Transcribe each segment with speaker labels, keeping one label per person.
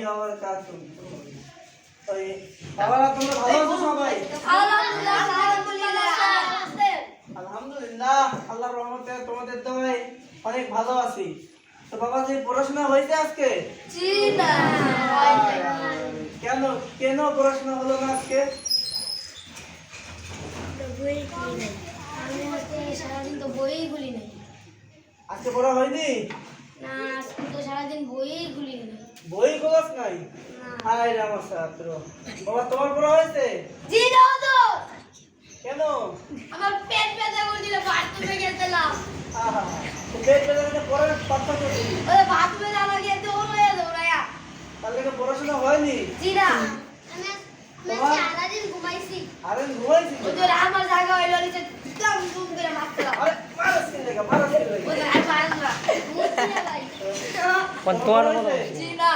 Speaker 1: ওয়া বারাকাতুহু। ওই বাবারা তোমরা ভালো আছো সবাই?
Speaker 2: আলহামদুলিল্লাহ আলহামদুলিল্লাহ।
Speaker 1: আলহামদুলিল্লাহ, আল্লাহর রহমতে তোমাদের দোয়ায় অনেক ভালো আছি। তো বাবাজি পড়াশোনা হয়েছে আজকে?
Speaker 2: জি না।
Speaker 1: কেন কেন পড়াশোনা হলো না আজকে?
Speaker 2: বই খুলি নাই। আমি আজকে সারাদিন তো বই খুলি নাই।
Speaker 1: আজকে পড়া হয়নি?
Speaker 2: না, আজকে তো সারাদিন বই খুলি নাই।
Speaker 1: বই ক্লাস নাই?
Speaker 2: না।
Speaker 1: হায় রে আমার ছাত্র। বাবা তোমার পড়া হয়েছে?
Speaker 2: জি দাও তো।
Speaker 1: কেন?
Speaker 2: আমার পেট ব্যথা করছিল, বাথরুমে গেছিলাম।
Speaker 1: আহা, তো পেট ব্যথা পড়ার পার্থক্য কি?
Speaker 2: ওই বাথরুমে যাওয়ার গিয়ে দৌড়াইয়া।
Speaker 1: তাহলে কি পড়াশোনা হয়নি?
Speaker 2: জি না।
Speaker 1: বাবা?
Speaker 2: সারাদিন ঘুমাইছি।
Speaker 1: আরে ঘুমাইছি তো।
Speaker 2: ওদের আমার জায়গা হইলো নিচে দম দম করে মারছিলাম।
Speaker 1: আরে মারাস কি লেগা, মারাস কি লেগা?
Speaker 2: ওদের আর মারেন না। বুঝছি না ভাই।
Speaker 1: তোমার হয়েছে?
Speaker 2: জি না।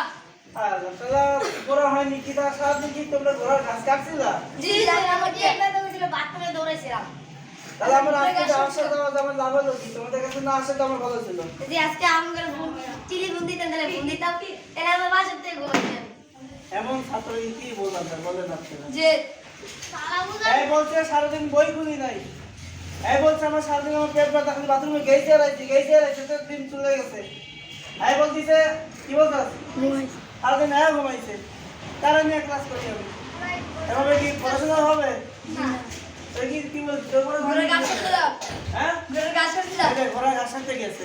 Speaker 1: তাহলে পড়া হয়নি কি? তার সারাদিন কি তোমরা ঘোড়ার ঘাস কাটছিলা?
Speaker 2: জি না, আমার পেট ব্যথা করছিল, বাথরুমে দৌড়াইছিলাম।
Speaker 1: তাহলে আমার আজকে আসা যাওয়া যেমন লাভ হলো কি? তোমাদের কাছে না আসে তো আমার ভালো ছিল।
Speaker 2: যদি আজকে আমাদের চিলি ফোন দিতেন তাহলে ফোন দিতাম, তাহলে আমার বাসার থেকে ঘুরতেন।
Speaker 1: এমন ছাত্র কি বললাম বলেন আপনারা?
Speaker 2: যে
Speaker 1: এই বলছে সারাদিন বই খুলি নাই। এই বলছে আমার সারাদিন আমার পেট ব্যথা, খালি বাথরুমে গেইছে রাইছি তো দিন চলে গেছে। এই বলতিছে কি বলছাস? সারাদিন ঘুমাইছে। তারা নিয়ে ক্লাস করি আমি। এভাবে কি পড়াশোনা হবে?
Speaker 2: না,
Speaker 1: এই কি বলছিস? তোর পরে
Speaker 2: ঘরের কাজ করতে দাও।
Speaker 1: হ্যাঁ?
Speaker 2: ঘরের কাজ করতে দাও।
Speaker 1: ঘোড়া ঘাস কাটতে গেছে।